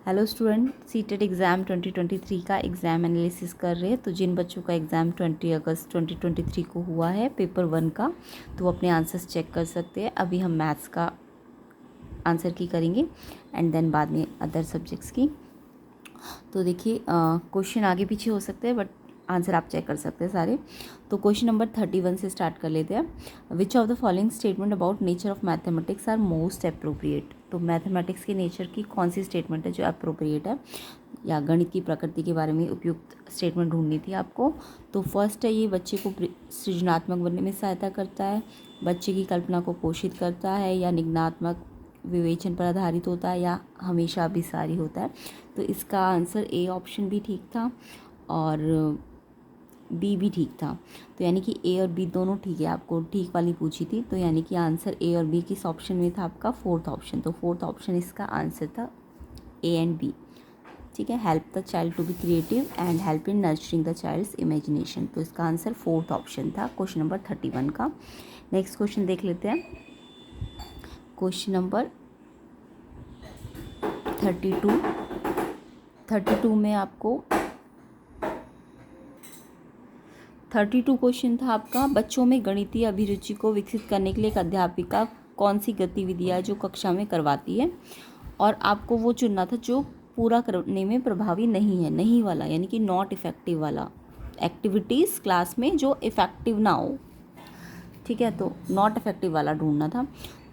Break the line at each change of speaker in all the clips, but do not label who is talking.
Hello student, CTET exam 2023 का exam analysis कर रहे हैं। तो जिन बच्चों का एग्ज़ाम 20 अगस्त 2023 को हुआ है पेपर 1 का, तो वो अपने आंसर्स चेक कर सकते हैं। अभी हम मैथ्स का आंसर की करेंगे एंड देन बाद में अदर सब्जेक्ट्स की। तो देखिए, क्वेश्चन आगे पीछे हो सकते हैं बट आंसर आप चेक कर सकते हैं सारे। तो क्वेश्चन नंबर 31 से स्टार्ट कर लेते हैं। Which of the following statement about nature of mathematics are most appropriate. तो मैथमेटिक्स के नेचर की कौन सी स्टेटमेंट है जो अप्रोप्रिएट है, या गणित की प्रकृति के बारे में उपयुक्त स्टेटमेंट ढूंढनी थी आपको। तो फर्स्ट है, ये बच्चे को सृजनात्मक बनने में सहायता करता है, बच्चे की कल्पना को पोषित करता है, या निगनात्मक विवेचन पर आधारित होता है, या हमेशा अभिसारी होता है। तो इसका आंसर ए ऑप्शन भी ठीक था और बी भी ठीक था। तो यानी कि ए और बी दोनों ठीक है, आपको ठीक वाली पूछी थी। तो यानी कि आंसर ए और बी किस ऑप्शन में था आपका, फोर्थ ऑप्शन। तो फोर्थ ऑप्शन इसका आंसर था ए एंड बी। ठीक है, help the child to be creative and help in nurturing the child's imagination. तो इसका आंसर फोर्थ ऑप्शन था क्वेश्चन नंबर 31 का। नेक्स्ट क्वेश्चन देख लेते हैं। क्वेश्चन नंबर 32 में आपको 32 क्वेश्चन था आपका, बच्चों में गणितीय अभिरुचि को विकसित करने के लिए एक अध्यापिका कौन सी गतिविधियाँ जो कक्षा में करवाती है, और आपको वो चुनना था जो पूरा करने में प्रभावी नहीं है, नहीं वाला यानी कि नॉट इफेक्टिव वाला। एक्टिविटीज़ क्लास में जो इफ़ेक्टिव ना हो, ठीक है, तो नॉट इफेक्टिव वाला ढूंढना था।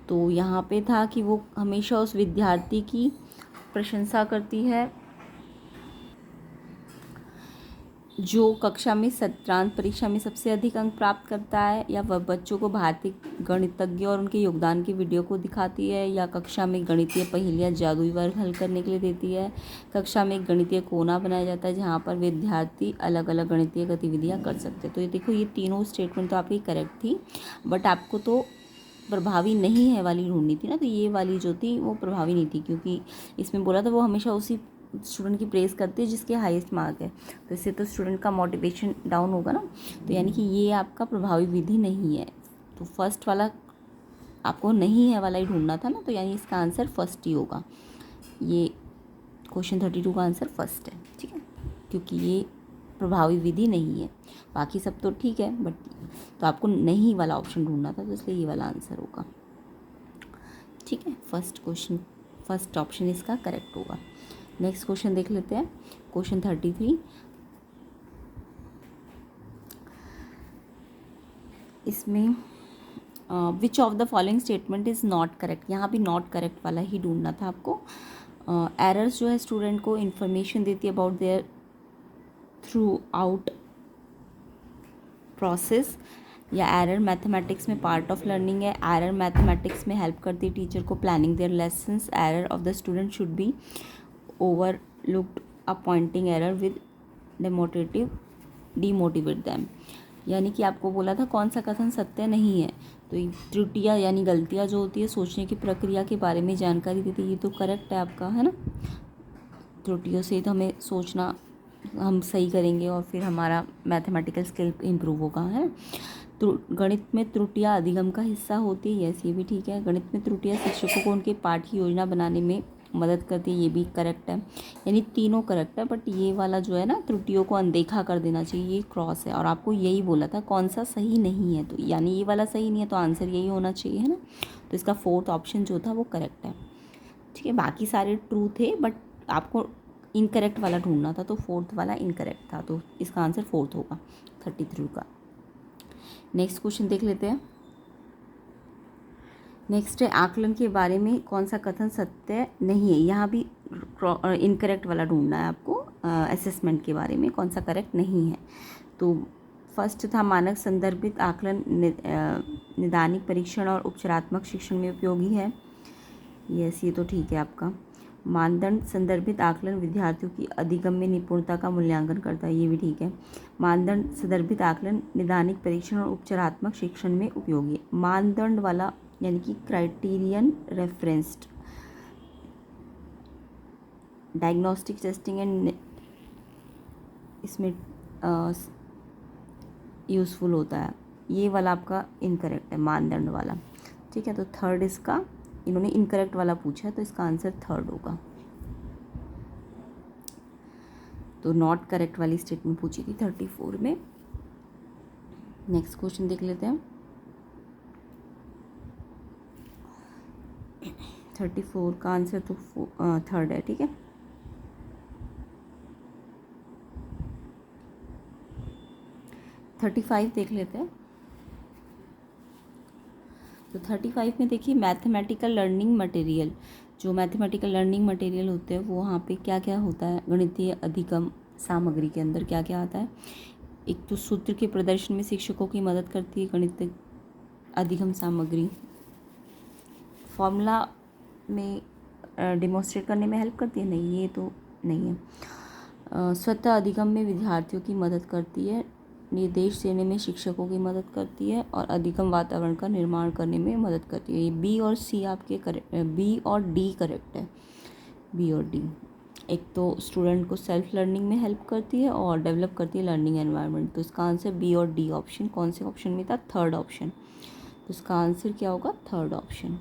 तो यहाँ पे था कि वो हमेशा उस विद्यार्थी की प्रशंसा करती है जो कक्षा में सत्रांत परीक्षा में सबसे अधिक अंक प्राप्त करता है, या वह बच्चों को भारतीय गणितज्ञ और उनके योगदान की वीडियो को दिखाती है, या कक्षा में गणितीय पहेलियाँ जादुई वर्ग हल करने के लिए देती है। कक्षा में एक गणितीय कोना बनाया जाता है जहाँ पर विद्यार्थी अलग अलग गणितीय गतिविधियाँ कर सकते हैं। तो ये देखो, ये तीनों स्टेटमेंट तो आपकी करेक्ट थी, बट आपको तो प्रभावी नहीं है वाली ढूंढनी थी ना। तो ये वाली जो थी वो प्रभावी नहीं थी, क्योंकि इसमें बोला था वो हमेशा उसी स्टूडेंट की प्रेज़ करती है जिसके हाईएस्ट मार्क है। तो इससे तो स्टूडेंट का मोटिवेशन डाउन होगा ना। तो यानी कि ये आपका प्रभावी विधि नहीं है। तो फर्स्ट वाला आपको नहीं है वाला ही ढूंढना था ना। तो यानी इसका आंसर फर्स्ट ही होगा। ये क्वेश्चन 32 का आंसर फर्स्ट है, ठीक है, क्योंकि ये प्रभावी विधि नहीं है। बाकी सब तो ठीक है, बट तो आपको नहीं वाला ऑप्शन ढूंढना था, तो इसलिए ये वाला आंसर होगा, ठीक है। फर्स्ट क्वेश्चन, फर्स्ट ऑप्शन इसका करेक्ट होगा। नेक्स्ट क्वेश्चन देख लेते हैं। क्वेश्चन 33, इसमें विच of the following statement is not correct. यहाँ भी नॉट करेक्ट वाला ही ढूंढना था आपको। एरर्स जो है स्टूडेंट को इन्फॉर्मेशन देती है about their throughout process, या एरर मैथमेटिक्स में पार्ट ऑफ लर्निंग है। एरर मैथमेटिक्स में हेल्प करती है टीचर को planning their lessons. Error of the student should be overlooked a pointing error with demotivate them. यानी कि आपको बोला था कौन सा कथन सत्य नहीं है। तो त्रुटियाँ यानी गलतियाँ जो होती है सोचने की प्रक्रिया के बारे में जानकारी देती है, ये तो करेक्ट है आपका, है ना। त्रुटियों से तो हमें सोचना, हम सही करेंगे और फिर हमारा मैथमेटिकल स्किल इम्प्रूव होगा, है। गणित में त्रुटियाँ अधिगम का हिस्सा होती है, यस ये भी ठीक है। गणित में त्रुटियाँ शिक्षकों को उनके पाठ की योजना बनाने में मदद करती है, ये भी करेक्ट है। यानी तीनों करेक्ट है, बट ये वाला जो है ना, त्रुटियों को अनदेखा कर देना चाहिए, ये क्रॉस है। और आपको यही बोला था कौन सा सही नहीं है, तो यानी ये वाला सही नहीं है, तो आंसर यही होना चाहिए, है ना। तो इसका फोर्थ ऑप्शन जो था वो करेक्ट है, ठीक है। बाकी सारे ट्रू थे, बट आपको इनकरेक्ट वाला ढूंढना था, तो फोर्थ वाला इनकरेक्ट था, तो इसका आंसर फोर्थ होगा 33 का। नेक्स्ट क्वेश्चन देख लेते हैं। नेक्स्ट है, आकलन के बारे में कौन सा कथन सत्य नहीं है। यहाँ भी इनकरेक्ट वाला ढूंढना है आपको। असेसमेंट के बारे में कौन सा करेक्ट नहीं है। तो फर्स्ट था, मानक संदर्भित आकलन निदानिक परीक्षण और उपचारात्मक शिक्षण में उपयोगी है, यस ये तो ठीक है आपका। मानदंड संदर्भित आकलन विद्यार्थियों की अधिगम्य निपुणता का मूल्यांकन करता है, ये भी ठीक है। मानदंड संदर्भित आकलन निदानिक परीक्षण और उपचारात्मक शिक्षण में उपयोगी है। मानदंड वाला यानी कि criterion referenced diagnostic testing and इसमें यूज़फुल होता है, ये वाला आपका इनकरेक्ट है, मानदंड वाला, ठीक है। तो थर्ड इसका, इन्होंने इनकरेक्ट वाला पूछा है, तो इसका आंसर थर्ड होगा। तो नॉट करेक्ट वाली स्टेटमेंट पूछी थी 34 में। नेक्स्ट क्वेश्चन देख लेते हैं। 34 का आंसर तो थर्ड है, ठीक है। थर्टी फाइव देख लेते हैं। तो 35 में देखिए मैथमेटिकल लर्निंग मटेरियल, जो मैथमेटिकल लर्निंग मटेरियल होते हैं वो वहाँ पे क्या क्या होता है, गणितीय अधिगम सामग्री के अंदर क्या क्या आता है। एक तो सूत्र के प्रदर्शन में शिक्षकों की मदद करती है गणित अधिगम सामग्री, फॉर्मूला में डिमॉन्स्ट्रेट करने में हेल्प करती है, नहीं ये तो नहीं है। स्वतः अधिगम में विद्यार्थियों की मदद करती है, निर्देश देने में शिक्षकों की मदद करती है और अधिगम वातावरण का निर्माण करने में मदद करती है। ये बी और सी आपके बी और डी करेक्ट है, बी और डी। एक तो स्टूडेंट को सेल्फ लर्निंग में हेल्प करती है और डेवलप करती है लर्निंग एनवायरनमेंट, तो इसका आंसर बी और डी ऑप्शन। कौन से ऑप्शन में था, थर्ड ऑप्शन, तो इसका आंसर क्या होगा, थर्ड ऑप्शन।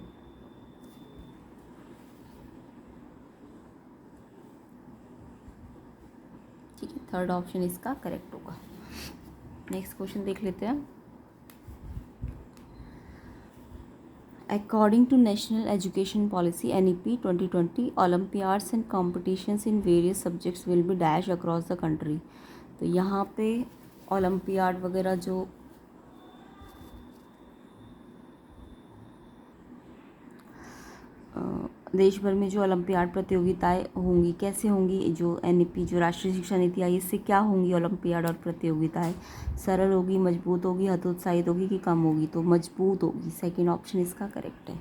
ठीक है, थर्ड ऑप्शन इसका करेक्ट होगा। नेक्स्ट क्वेश्चन देख लेते हैं। According to national education policy NEP 2020, olympiads and competitions in various subjects will be dash across the country. तो यहाँ पे ओलम्पियाड वगैरह जो देश भर में जो ओलंपियाड प्रतियोगिताएं होंगी, कैसे होंगी, जो NEP जो राष्ट्रीय शिक्षा नीति आई इससे क्या होंगी ओलंपियाड और प्रतियोगिताएं, सरल होगी, मजबूत होगी, हतोत्साहित होगी कि कम होगी, तो मजबूत होगी। सेकंड ऑप्शन इसका करेक्ट है,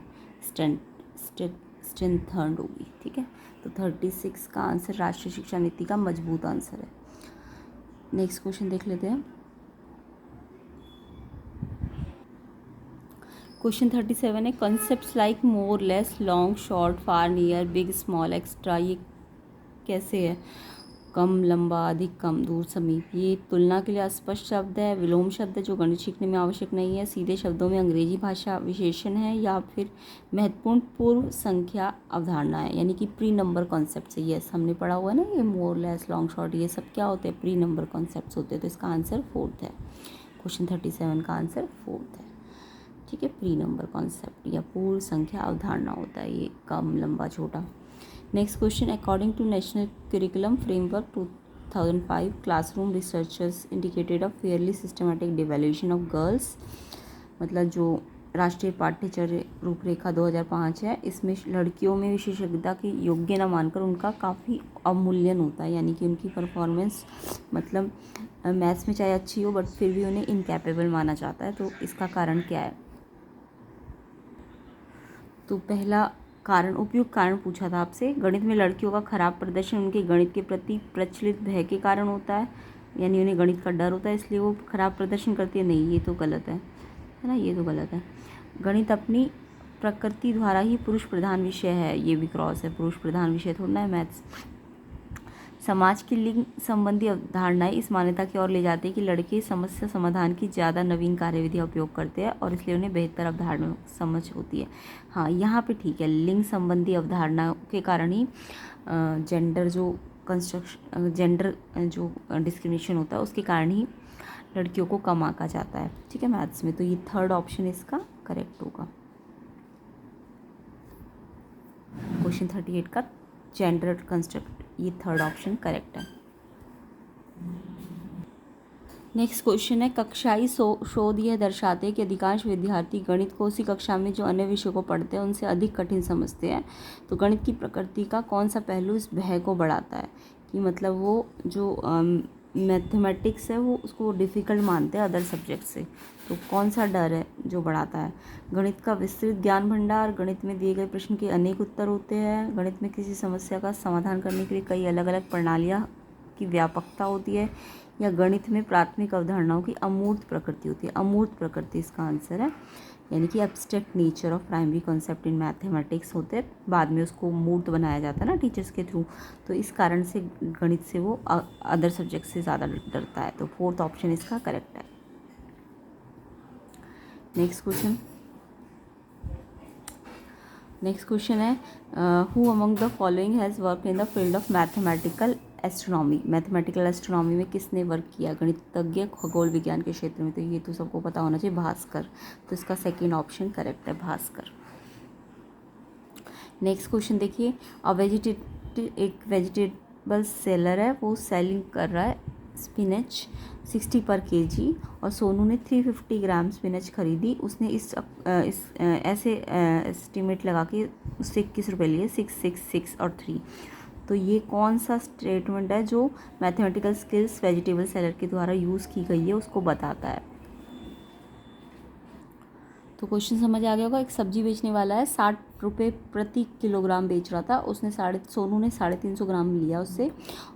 स्ट्रेंथन्ड होगी, ठीक है। तो 36 का आंसर राष्ट्रीय शिक्षा नीति का मजबूत आंसर है। नेक्स्ट क्वेश्चन देख लेते हैं। क्वेश्चन 37 है, concepts like more, less, long, short, far, near, big, small, extra, ये कैसे है, कम, लंबा, अधिक, कम, दूर, समीप। ये तुलना के लिए अस्पष्ट शब्द है, विलोम शब्द है जो गणित सीखने में आवश्यक नहीं है, सीधे शब्दों में अंग्रेजी भाषा विशेषण है, या फिर महत्वपूर्ण पूर्व संख्या अवधारणा है, यानी कि प्री नंबर कॉन्सेप्ट है। यस, हमने पढ़ा हुआ है ना, ये मोर, लेस, लॉन्ग, शॉर्ट, ये सब क्या होते हैं, प्री नंबर कॉन्सेप्ट होते हैं। तो इसका आंसर फोर्थ है, क्वेश्चन 37 का आंसर फोर्थ है, ठीक है। प्री नंबर कॉन्सेप्ट या पूर्व संख्या अवधारणा होता है, ये कम, लंबा, छोटा। Next question, according to national curriculum framework 2005, classroom researchers indicated a fairly systematic devaluation of girls, मतलब जो राष्ट्रीय पाठ्यचर्या रूपरेखा 2005 है, इसमें लड़कियों में विशेषज्ञता की योग्य न मानकर उनका काफ़ी अवमूल्यन होता है, यानी कि उनकी परफॉर्मेंस मतलब मैथ्स में चाहे अच्छी हो बट फिर भी उन्हें इनकैपेबल माना जाता है। तो इसका कारण क्या है, तो पहला कारण, उपयुक्त कारण पूछा था आपसे, गणित में लड़कियों का खराब प्रदर्शन उनके गणित के प्रति प्रचलित भय के कारण होता है, यानी उन्हें गणित का डर होता है इसलिए वो खराब प्रदर्शन करती है, नहीं ये तो गलत है ना, ये तो गलत है। गणित अपनी प्रकृति द्वारा ही पुरुष प्रधान विषय है, ये भी क्रॉस है, पुरुष प्रधान विषय थोड़ा है मैथ्स। समाज की लिंग संबंधी अवधारणाएं इस मान्यता की ओर ले जाती है कि लड़के समस्या समाधान की ज़्यादा नवीन कार्यविधियाँ उपयोग करते हैं और इसलिए उन्हें बेहतर अवधारणा समझ होती है। हाँ, यहाँ पे ठीक है, लिंग संबंधी अवधारणाओं के कारण ही जेंडर जो कंस्ट्रक्शन, जेंडर जो डिस्क्रिमिनेशन होता है उसके कारण ही लड़कियों को कम आंका जाता है, ठीक है, मैथ्स में। तो ये थर्ड ऑप्शन इसका करेक्ट होगा, क्वेश्चन 38 का जेंडर कंस्ट्रक्ट, ये थर्ड ऑप्शन करेक्ट है। नेक्स्ट क्वेश्चन है, कक्षाई शोध यह दर्शाते हैं कि अधिकांश विद्यार्थी गणित को उसी कक्षा में जो अन्य विषयों को पढ़ते हैं उनसे अधिक कठिन समझते हैं। तो गणित की प्रकृति का कौन सा पहलू इस भय को बढ़ाता है, कि मतलब वो जो मैथमेटिक्स है वो उसको डिफ़िकल्ट मानते हैं अदर सब्जेक्ट से, तो कौन सा डर है जो बढ़ाता है। गणित का विस्तृत ज्ञान भंडार, गणित में दिए गए प्रश्न के अनेक उत्तर होते हैं, गणित में किसी समस्या का समाधान करने के लिए कई अलग अलग प्रणालियाँ की व्यापकता होती है, या गणित में प्राथमिक अवधारणाओं की अमूर्त प्रकृति होती है। अमूर्त प्रकृति इसका आंसर है, यानी कि abstract nature of primary concept in mathematics होते हैं, बाद में उसको मूर्त बनाया जाता है ना टीचर्स के थ्रू, तो इस कारण से गणित से वो अदर सब्जेक्ट से ज़्यादा डरता है। तो फोर्थ ऑप्शन इसका करेक्ट है। नेक्स्ट क्वेश्चन है, who among the following has work in the field of mathematical astronomy, mathematical astronomy में किसने वर्क किया, गणितज्ञ खगोल विज्ञान के क्षेत्र में, तो ये तो सबको पता होना चाहिए, भास्कर। तो इसका सेकेंड ऑप्शन करेक्ट है, भास्कर। नेक्स्ट क्वेश्चन देखिए, एक वेजिटेबल सेलर है, वो सेलिंग कर रहा है स्पिनच 60 पर केजी, और सोनू ने 350 ग्राम स्पिनच खरीदी। उसने इस ऐसे एस्टिमेट लगा के उससे 21 रुपये लिए, 6, 6, 6 और 3। तो ये कौन सा स्टेटमेंट है जो मैथमेटिकल स्किल्स वेजिटेबल सेलर के द्वारा यूज़ की गई है उसको बताता है। तो क्वेश्चन समझ आ गया होगा। एक सब्जी बेचने वाला है, 60 रुपये प्रति किलोग्राम बेच रहा था। सोनू ने 350 ग्राम लिया उससे,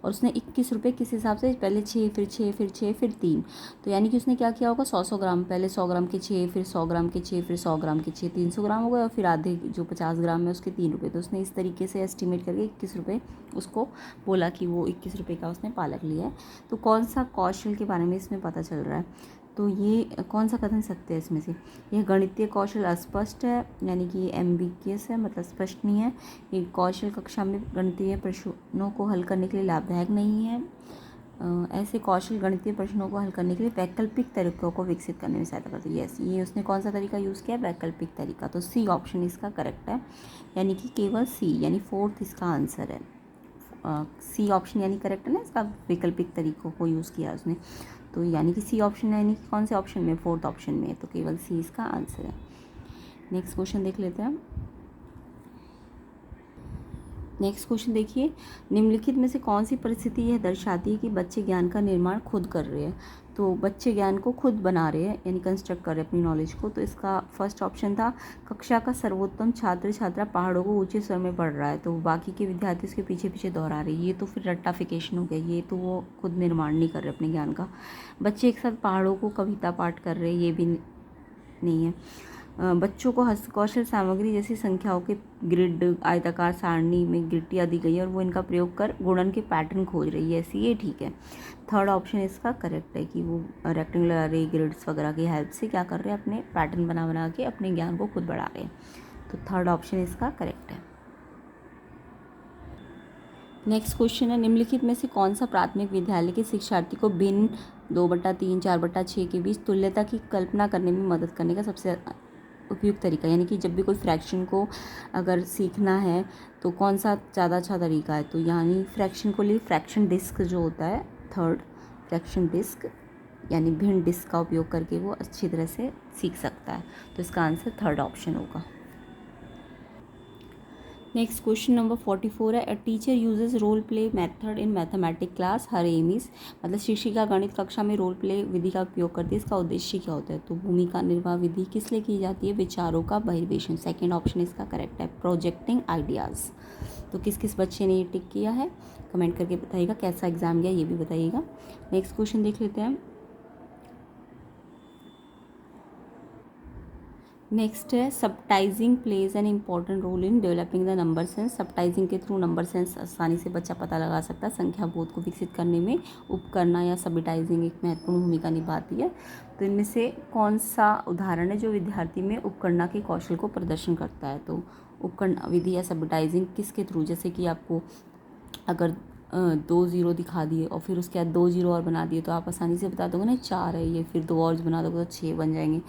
और उसने 21 रुपये किस हिसाब से, पहले 6, फिर 6, फिर 6, फिर 3। तो यानी कि उसने क्या किया होगा, 100 ग्राम, पहले 100 ग्राम के 6, फिर 100 ग्राम के 6, फिर 100 ग्राम के 6, 300 ग्राम हो गए, और फिर आधे जो 50 ग्राम है उसके 3 रुपये। तो उसने इस तरीके से एस्टिमेट करके 21 रुपये उसको बोला कि वो 21 रुपये का उसने पालक लिया है। तो कौन सा कौशल के बारे में इसमें पता चल रहा है, तो ये कौन सा कथन सत्य है इसमें से, यह गणितीय कौशल अस्पष्ट है, यानी कि ये एम्बिगियस है, मतलब स्पष्ट नहीं है। ये कौशल कक्षा में गणितीय प्रश्नों को हल करने के लिए लाभदायक नहीं है। ऐसे कौशल गणितीय प्रश्नों को हल करने के लिए वैकल्पिक तरीकों को विकसित करने में सहायता करते हैं। यस, ये उसने कौन सा तरीका यूज़ किया, वैकल्पिक तरीका। तो सी ऑप्शन इसका करेक्ट है, यानी कि केवल सी, यानी 4th इसका आंसर है। सी ऑप्शन यानी करेक्ट है ना, इसका वैकल्पिक तरीकों को यूज़ किया उसने। तो यानी कि सी ऑप्शन है, यानी कि कौन से ऑप्शन में, 4th ऑप्शन में, तो केवल सी इसका आंसर है। नेक्स्ट क्वेश्चन देख लेते हैं। नेक्स्ट क्वेश्चन देखिए, निम्नलिखित में से कौन सी परिस्थिति यह दर्शाती है कि बच्चे ज्ञान का निर्माण खुद कर रहे हैं। तो बच्चे ज्ञान को खुद बना रहे हैं, यानी कंस्ट्रक्ट कर रहे हैं अपनी नॉलेज को। तो इसका फर्स्ट ऑप्शन था, कक्षा का सर्वोत्तम छात्र छात्रा पहाड़ों को ऊंचे स्वर में पढ़ रहा है, तो बाकी के विद्यार्थी उसके पीछे पीछे दोहरा रहे हैं। ये तो फिर रट्टाफिकेशन हो गया, ये तो वो खुद निर्माण नहीं कर रहे अपने ज्ञान का। बच्चे एक साथ पहाड़ों को कविता पाठ कर रहे हैं, ये भी नहीं है। बच्चों को हस्तकौशल सामग्री जैसी संख्याओं के ग्रिड, आयताकार सारणी में गिट्टियाँ दी गई है, और वो इनका प्रयोग कर गुणन के पैटर्न खोज रही है, ऐसी ये ठीक है। थर्ड ऑप्शन इसका करेक्ट है कि वो रेक्टेंगुलर अरे, ग्रिड्स वगैरह की हेल्प से क्या कर रहे हैं, अपने पैटर्न बना बना के अपने ज्ञान को खुद बढ़ा रहे हैं। तो थर्ड ऑप्शन इसका करेक्ट है। नेक्स्ट क्वेश्चन है, निम्नलिखित में से कौन सा प्राथमिक विद्यालय के शिक्षार्थी को भिन्न 2/3, 4/6 के बीच तुल्यता की कल्पना करने में मदद करने का सबसे उपयुक्त तरीका, यानी कि जब भी कोई फ्रैक्शन को अगर सीखना है तो कौन सा ज़्यादा अच्छा तरीका है। तो यानी फ्रैक्शन को लिए फ्रैक्शन डिस्क जो होता है, थर्ड फ्रैक्शन डिस्क, यानी भिन्न डिस्क का उपयोग करके वो अच्छी तरह से सीख सकता है। तो इसका आंसर थर्ड ऑप्शन होगा। नेक्स्ट क्वेश्चन नंबर 44 है, a teacher uses role play method in mathematic class, her aim is, मतलब शिक्षिका गणित कक्षा में रोल प्ले विधि का उपयोग करती है, इसका उद्देश्य क्या होता है। तो भूमिका निर्वाह विधि किस लिए की जाती है, विचारों का बहिर्वेशन, सेकेंड ऑप्शन इसका करेक्ट है, प्रोजेक्टिंग आइडियाज़। तो किस किस बच्चे ने ये टिक किया है, कमेंट करके बताइएगा, कैसा एग्जाम गया ये भी बताइएगा। नेक्स्ट क्वेश्चन देख लेते हैं। नेक्स्ट है, subitising plays an important role in developing the number sense. Subitising के थ्रू नंबर सेंस आसानी से बच्चा पता लगा सकता है। संख्या बोध को विकसित करने में उपकरणा या सबटाइजिंग एक महत्वपूर्ण भूमिका निभाती है। तो इनमें से कौन सा उदाहरण है जो विद्यार्थी में उपकरणा के कौशल को प्रदर्शन करता है। तो उपकरण विधि या सबटाइजिंग किसके थ्रू, जैसे कि आपको अगर 2 0 दिखा दिए और फिर उसके बाद 2 0 और बना दिए, तो आप आसानी से बता दोगे ना 4 है ये, फिर 2 और बना दोगे तो 6 बन जाएंगे।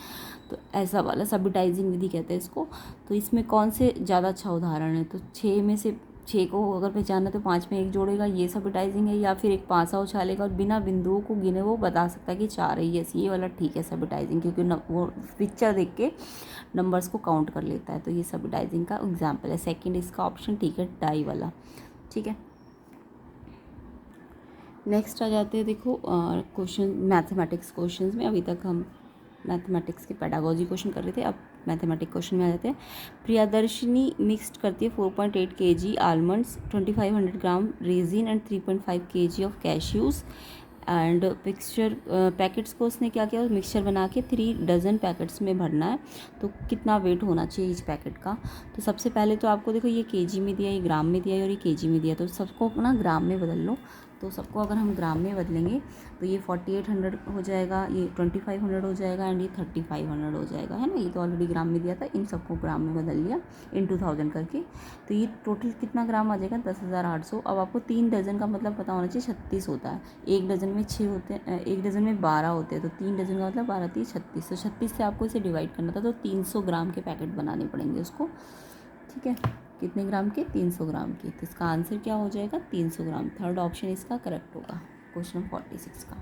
तो ऐसा वाला सबटाइजिंग विधि कहते हैं इसको। तो इसमें कौन से ज़्यादा अच्छा उदाहरण है, तो 6 में से 6 को अगर पहचाना तो 5 में 1 जोड़ेगा, ये सबटाइजिंग है। या फिर एक पासा उछालेगा और बिना बिंदुओं को गिने वो बता सकता है कि 4 है, ये वाला ठीक है सबटाइजिंग, क्योंकि वो पिक्चर देख के नंबर्स को काउंट कर लेता है। तो ये सबटाइजिंग का एग्जाम्पल है। सेकेंड इसका ऑप्शन ठीक है, डाई वाला, ठीक है। नेक्स्ट आ जाते हैं, देखो क्वेश्चन मैथमेटिक्स क्वेश्चंस में। अभी तक हम मैथमेटिक्स के पेडागोजी क्वेश्चन कर रहे थे, अब मैथमेटिक्स क्वेश्चन में आ जाते हैं। प्रियदर्शिनी मिक्स्ड करती है 4.8 kg almonds, 2500 gram resin and 3.5 kg of cashews and mixture packets को उसने क्या किया, मिक्सचर बना के 3 डजन पैकेट्स में भरना है। तो कितना वेट होना चाहिए इस पैकेट का। तो सबसे पहले तो आपको देखो ये केजी में दिया, ये ग्राम में दिया है और ये केजी में दिया, तो सबको ना ग्राम में बदल लो। तो सबको अगर हम ग्राम में बदलेंगे तो ये 4800 हो जाएगा, ये 2500 हो जाएगा एंड ये 3500 हो जाएगा, है ना। ये तो ऑलरेडी ग्राम में दिया था, इन सबको ग्राम में बदल लिया इन 2000 करके। तो ये टोटल कितना ग्राम आ जाएगा, 10,800। अब आपको 3 डजन का मतलब पता होना चाहिए, 36 होता है। 1 डजन में 6 होते हैं, 1 डजन में 12 होते हैं, तो 3 डजन का मतलब 12 3 36। तो 36 से आपको इसे डिवाइड करना था, तो 300 ग्राम के पैकेट बनाने पड़ेंगे उसको, ठीक है। कितने ग्राम के, 300 ग्राम के। तो इसका आंसर क्या हो जाएगा, 300 ग्राम। थर्ड ऑप्शन इसका करेक्ट होगा क्वेश्चन 46 का।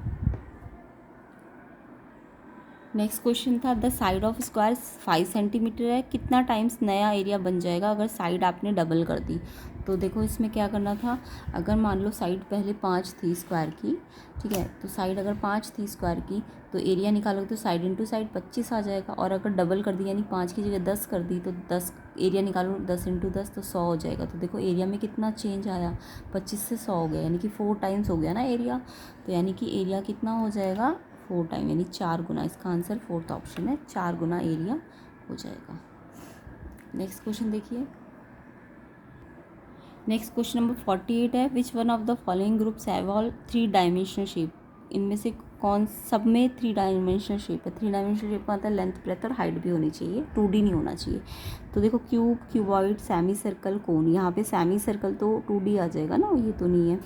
नेक्स्ट क्वेश्चन था, the side of square 5 centimetre है, कितना टाइम्स नया एरिया बन जाएगा अगर साइड आपने डबल कर दी। तो देखो इसमें क्या करना था, अगर मान लो साइड पहले 5 थी स्क्वायर की, ठीक है, तो साइड अगर 5 थी स्क्वायर की तो एरिया निकालोगे तो साइड इंटू साइड 25 आ जाएगा। और अगर डबल कर दी यानी 5 की जगह 10 कर दी तो 10 एरिया निकालो, 10 इंटू 10 तो 100 हो जाएगा। तो देखो एरिया में कितना चेंज आया, 25 से 100 हो गया, यानी कि 4 टाइम्स हो गया ना एरिया। तो यानी कि एरिया कितना हो जाएगा, 4 टाइम, यानी 4 गुना। इसका आंसर फोर्थ ऑप्शन है, 4 गुना एरिया हो जाएगा। नेक्स्ट क्वेश्चन देखिए, नेक्स्ट क्वेश्चन नंबर 48 है, which one of the following groups have all 3 dimensional shape. इनमें से कौन सब में 3 डायमेंशनल शेप है। 3 डायमेंशनल शेप का मतलब लेंथ, ब्रेथ और हाइट भी होनी चाहिए, 2D नहीं होना चाहिए। तो देखो क्यूब, क्यूबॉइड, सेमी सर्कल, कोन। यहाँ पे सेमी सर्कल तो 2D आ जाएगा ना, ये तो नहीं है।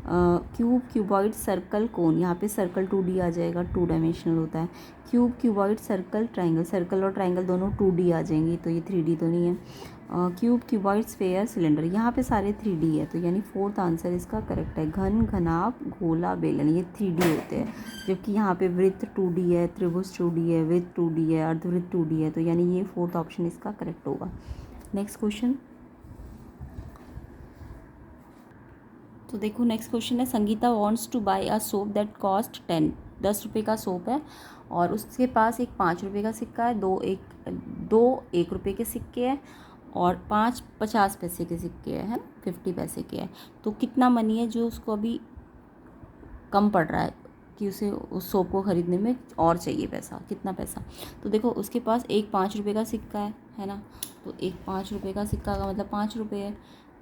क्यूब, क्यूबॉइड, सर्कल, कोन। यहाँ पे सर्कल 2D आ जाएगा, 2 डायमेंशनल होता है। Cube, cuboid, circle, triangle. Circle और ट्रायंगल दोनों 2D आ जाएंगे, तो ये 3D तो नहीं है। क्यूब, क्यूबॉइड, स्फेयर, सिलेंडर, यहाँ पे सारे 3D है, तो यानी फोर्थ आंसर इसका करेक्ट है। घन, घनाभ, गोला, बेलन, ये 3D होते हैं। जबकि यहाँ पे वृत्त 2D है, त्रिभुज 2D है, वृत्त 2D है, अर्धवृत्त 2D है, तो यानी ये फोर्थ ऑप्शन इसका करेक्ट होगा। नेक्स्ट क्वेश्चन, तो देखो नेक्स्ट क्वेश्चन है, Sangeeta wants to buy a soap that cost 10 रुपये का सोप है और उसके पास एक 5 रुपये का सिक्का है, दो 1 रुपये के सिक्के हैं और 5 50 पैसे के सिक्के हैं, 50 पैसे के हैं। तो कितना मनी है जो उसको अभी कम पड़ रहा है कि उसे उस सोप को ख़रीदने में और चाहिए पैसा, कितना पैसा। तो देखो उसके पास एक 5 रुपये का सिक्का है ना, तो एक 5 रुपये का सिक्का का मतलब 5 रुपये है,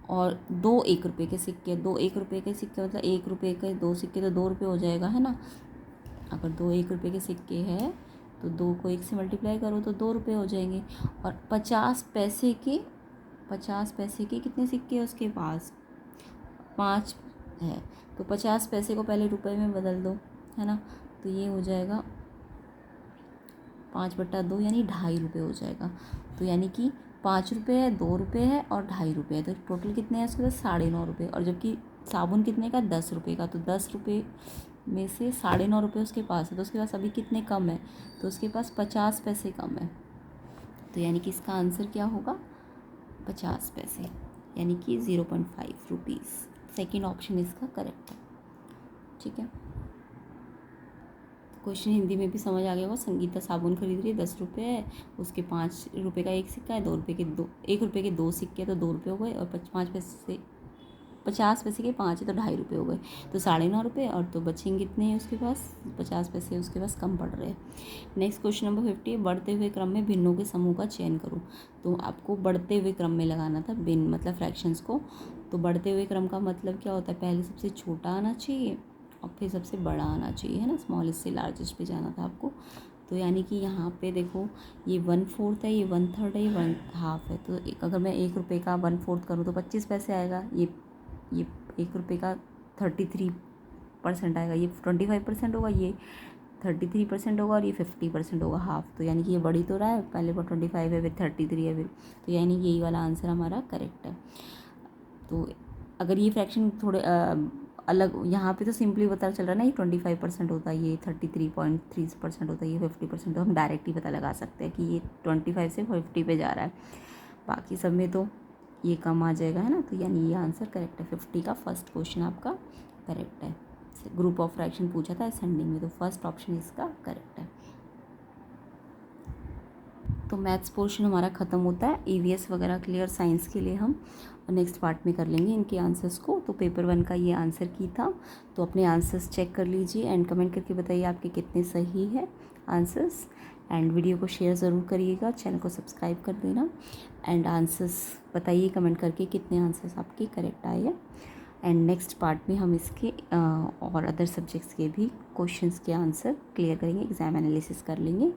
और 2 1 रुपये के सिक्के, 2 1 रुपये के सिक्के मतलब 1 रुपये के 2 सिक्के तो 2 रुपये हो जाएगा, है ना। अगर 2 1 रुपये के सिक्के हैं तो 2 को 1 से मल्टीप्लाई करो तो 2 रुपये हो जाएंगे। और 50 पैसे के कितने सिक्के हैं उसके पास, 5 है, तो 50 पैसे को पहले रुपए में बदल दो, है ना। तो ये हो जाएगा 5/2 यानी 2.5 रुपये हो जाएगा। तो यानी कि 5 रुपये है, 2 रुपये है और 2.5 रुपये है, तो टोटल कितने हैं उसके पास, 9.5 रुपये। और जबकि साबुन कितने का, 10 रुपये का, तो 10 रुपये में से 9.5 रुपये उसके पास है, तो उसके पास अभी कितने कम है, तो उसके पास 50 पैसे कम है। तो यानी कि इसका आंसर क्या होगा, 50 पैसे, यानी कि 0.5 रुपीज़। सेकेंड ऑप्शन इसका करेक्ट है, ठीक है। क्वेश्चन हिंदी में भी समझ आ गया होगा। संगीता साबुन खरीद रही है, 10 रुपये है, उसके 5 रुपये का एक सिक्का है, 2 रुपये के 1 रुपये के 2 सिक्के, तो 2 रुपये हो गए, और 5 पैसे 50 पैसे के 5 है तो 2.5 रुपये हो गए, तो 9.5 रुपये। और तो बचेंगे कितने हैं उसके पास, 50 पैसे उसके पास कम पड़ रहे हैं। नेक्स्ट क्वेश्चन नंबर 50, बढ़ते हुए क्रम में भिन्नों के समूह का चयन करो। तो आपको बढ़ते हुए क्रम में लगाना था, भिन्न मतलब फ्रैक्शंस को। तो बढ़ते हुए क्रम का मतलब क्या होता है, पहले सबसे छोटा आना चाहिए और फिर सबसे बड़ा आना चाहिए, है ना, स्मॉलेस्ट से लार्जेस्ट पे जाना था आपको। तो यानी कि यहाँ पे देखो ये 1/4 है, ये 1/3 है, ये 1/2 है। तो अगर मैं 1 रुपये का 1/4 करूँ तो 25 पैसे आएगा। ये 1 रुपये का 33% आएगा, ये 25% होगा, ये 33% होगा और ये 50% होगा, हाफ। तो यानी कि ये बढ़ी तो रहा है, पहले 25 है, फिर 33 है, फिर तो यानी यही वाला आंसर हमारा करेक्ट है। तो अगर ये फ्रैक्शन थोड़े अलग, यहाँ पे तो सिंपली पता चल रहा है ना, ये 25% होता है, ये 33.3% होता है, ये 50%, तो हम डायरेक्ट ही पता लगा सकते हैं कि ये 25 से 50 पे जा रहा है। बाकी सब में तो ये कम आ जाएगा, है ना। तो यानी ये आंसर करेक्ट है, 50 का फर्स्ट क्वेश्चन आपका करेक्ट है। ग्रुप ऑफ फ्रैक्शन पूछा था असेंडिंग में, तो फर्स्ट ऑप्शन इसका करेक्ट है। तो मैथ्स पोर्शन हमारा ख़त्म होता है। ईवीएस वगैरह क्लियर साइंस के लिए हम नेक्स्ट पार्ट में कर लेंगे इनके आंसर्स को। तो पेपर 1 का ये आंसर की था, तो अपने आंसर्स चेक कर लीजिए एंड कमेंट करके बताइए आपके कितने सही है आंसर्स। एंड वीडियो को शेयर ज़रूर करिएगा, चैनल को सब्सक्राइब कर देना एंड आंसर्स बताइए कमेंट करके कितने आंसर्स आपके करेक्ट आए हैं। एंड नेक्स्ट पार्ट में हम इसके और अदर सब्जेक्ट्स के भी क्वेश्चंस के आंसर क्लियर करेंगे, एग्ज़ाम एनालिसिस कर लेंगे।